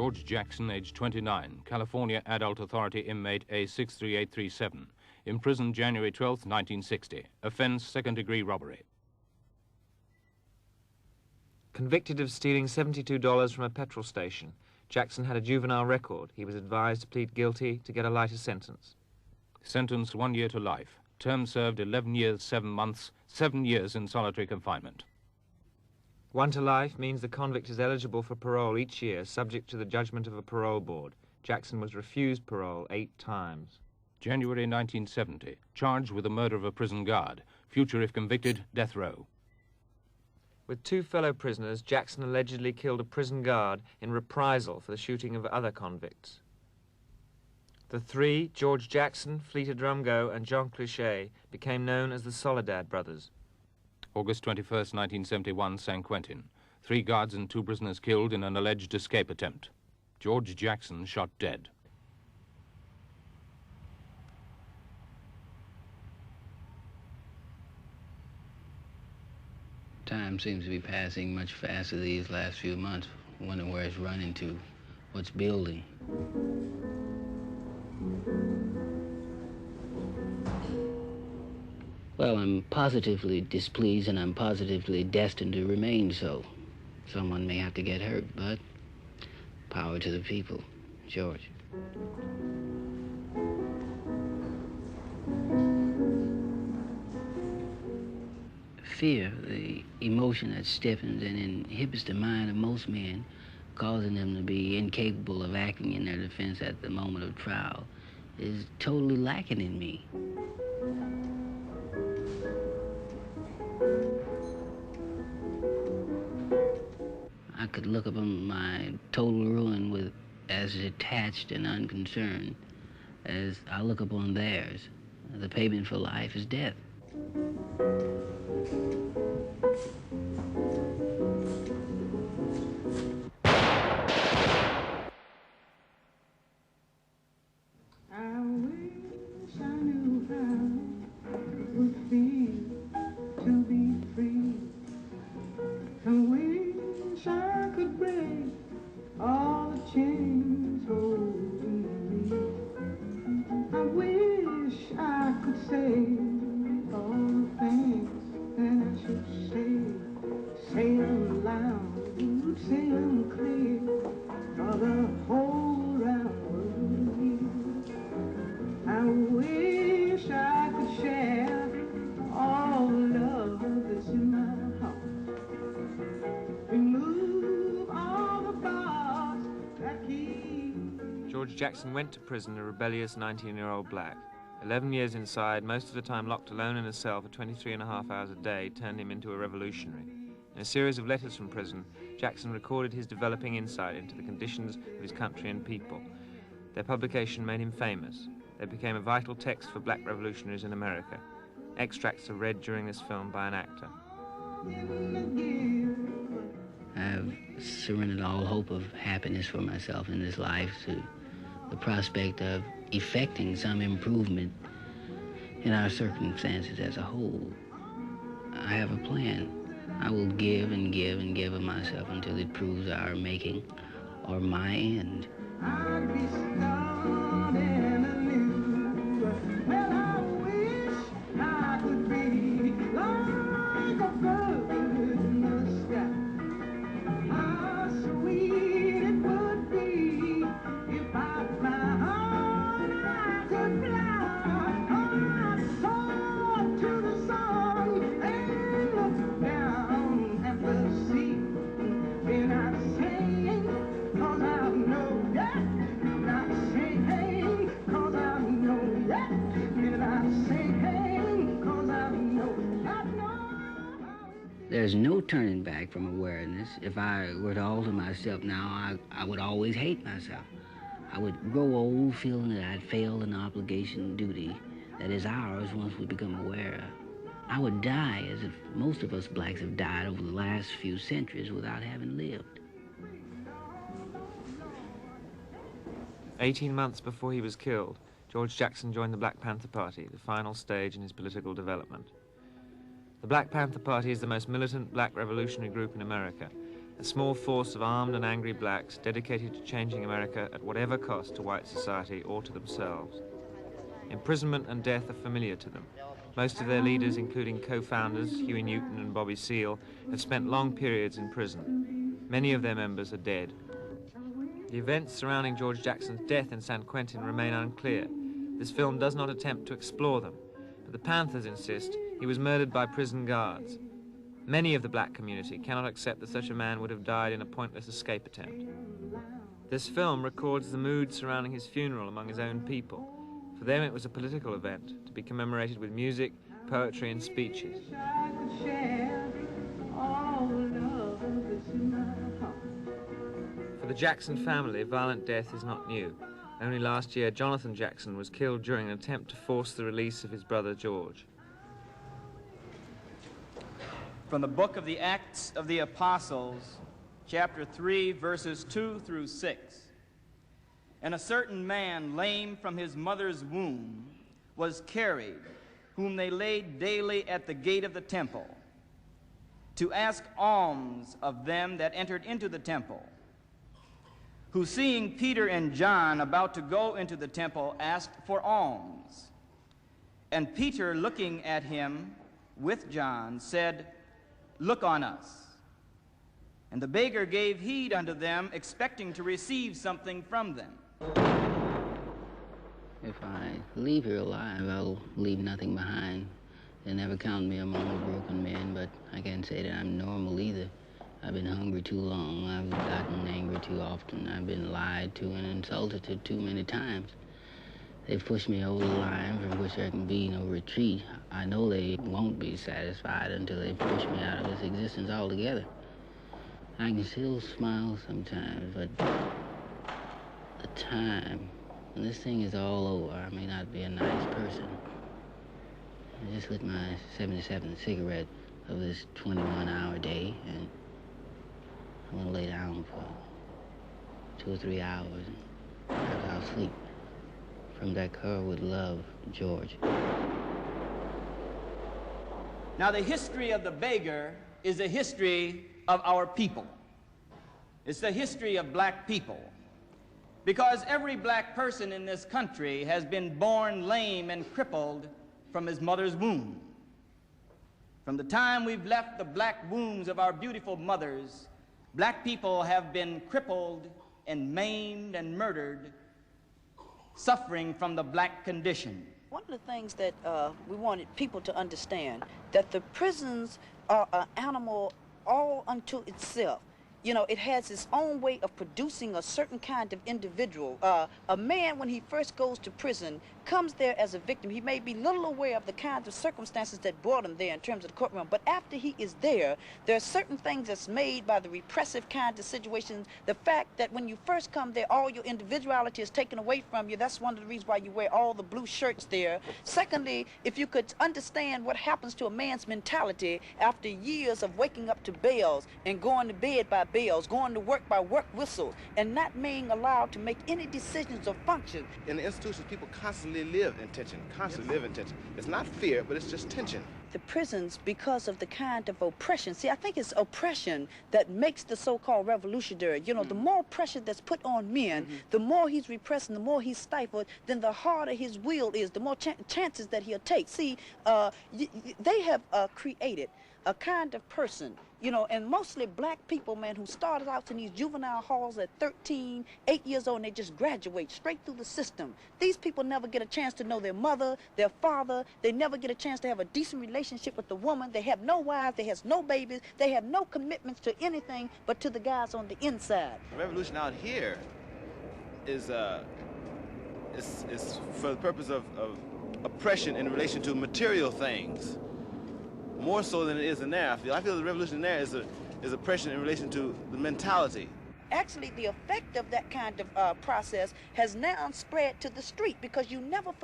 George Jackson, age 29, California Adult Authority inmate A63837. Imprisoned January 12, 1960. Offense, second-degree robbery. Convicted of stealing $72 from a petrol station, Jackson had a juvenile record. He was advised to plead guilty to get a lighter sentence. Sentenced 1 year to life. Term served 11 years, 7 months, 7 years in solitary confinement. 1 to life means the convict is eligible for parole each year, subject to the judgment of a parole board. Jackson was refused parole 8 times. January 1970. Charged with the murder of a prison guard. Future, if convicted, death row. With 2 fellow prisoners, Jackson allegedly killed a prison guard in reprisal for the shooting of other convicts. The 3, George Jackson, Fleeta Drumgo, and Jean Cliché, became known as the Soledad brothers. August 21, 1971, San Quentin. 3 guards and 2 prisoners killed in an alleged escape attempt. George Jackson shot dead. Time seems to be passing much faster these last few months. I wonder where it's running to, what's building. Well, I'm positively displeased, and I'm positively destined to remain so. Someone may have to get hurt, but power to the people. George. Fear, the emotion that stiffens and inhibits the mind of most men, causing them to be incapable of acting in their defense at the moment of trial, is totally lacking in me. I could look upon my total ruin with as detached and unconcerned as I look upon theirs. The payment for life is death. George Jackson went to prison a rebellious 19-year-old black. 11 years inside, most of the time locked alone in a cell for 23.5 hours a day, turned him into a revolutionary. In a series of letters from prison, Jackson recorded his developing insight into the conditions of his country and people. Their publication made him famous. They became a vital text for black revolutionaries in America. Extracts are read during this film by an actor. I've surrendered all hope of happiness for myself in this life to the prospect of effecting some improvement in our circumstances as a whole. I have a plan. I will give and give and give of myself until it proves our making or my end. There's no turning back from awareness. If I were to alter myself now, I would always hate myself. I would grow old feeling that I'd failed an obligation and duty that is ours once we become aware. I would die as if most of us blacks have died over the last few centuries without having lived. 18 months before he was killed, George Jackson joined the Black Panther Party, the final stage in his political development. The Black Panther Party is the most militant black revolutionary group in America. a small force of armed and angry blacks dedicated to changing America at whatever cost to white society or to themselves. Imprisonment and death are familiar to them. Most of their leaders, including co-founders Huey Newton and Bobby Seale, have spent long periods in prison. Many of their members are dead. The events surrounding George Jackson's death in San Quentin remain unclear. This film does not attempt to explore them, but the Panthers insist he was murdered by prison guards. Many of the black community cannot accept that such a man would have died in a pointless escape attempt. This film records the mood surrounding his funeral among his own people. For them it was a political event, to be commemorated with music, poetry and speeches. For the Jackson family, violent death is not new. Only last year, Jonathan Jackson was killed during an attempt to force the release of his brother George. From the book of the Acts of the Apostles, chapter 3, verses 2 through 6. And a certain man, lame from his mother's womb, was carried, whom they laid daily at the gate of the temple, to ask alms of them that entered into the temple, who, seeing Peter and John about to go into the temple, asked for alms. And Peter, looking at him with John, said, Look on us. And the beggar gave heed unto them, expecting to receive something from them. If I leave here alive, I'll leave nothing behind. They never count me among the broken men, but I can't say that I'm normal either. I've been hungry too long. I've gotten angry too often. I've been lied to and insulted to too many times. They've pushed me over the line from which there can be no retreat. I know they won't be satisfied until they push me out of this existence altogether. I can still smile sometimes, but the time, when this thing is all over, I may not be a nice person. I just lit my 77th cigarette of this 21-hour day, and I'm gonna lay down for 2 or 3 hours, and perhaps I'll sleep. From that car with love, George. Now, the history of the beggar is the history of our people. It's the history of black people. Because every black person in this country has been born lame and crippled from his mother's womb. From the time we've left the black wombs of our beautiful mothers, black people have been crippled and maimed and murdered, suffering from the black condition. One of the things that we wanted people to understand, that the prisons are an animal all unto itself. You know, it has its own way of producing a certain kind of individual. A man, when he first goes to prison, comes there as a victim. He may be little aware of the kinds of circumstances that brought him there in terms of the courtroom, but after he is there are certain things that's made by the repressive kinds of situations. The fact that when you first come there, all your individuality is taken away from you. That's one of the reasons why you wear all the blue shirts there. Secondly, if you could understand what happens to a man's mentality after years of waking up to bells and going to bed by bells, going to work by work whistles, and not being allowed to make any decisions or function. In the institutions, people constantly live in tension, It's not fear, but it's just tension. The prisons, because of the kind of oppression, see, I think it's oppression that makes the so-called revolutionary. You know, the more pressure that's put on men, the more he's repressed and the more he's stifled, then the harder his will is, the more chances that he'll take. See, they have created a kind of person, you know, and mostly black people, man, who started out in these juvenile halls at 13, 8 years old, and they just graduate straight through the system. These people never get a chance to know their mother, their father. They never get a chance to have a decent relationship with the woman. They have no wives, they have no babies, they have no commitments to anything but to the guys on the inside. The revolution out here is for the purpose of oppression in relation to material things. More so than it is in there. I feel the revolution in there is oppression in relation to the mentality. Actually, the effect of that kind of process has now spread to the street, because you never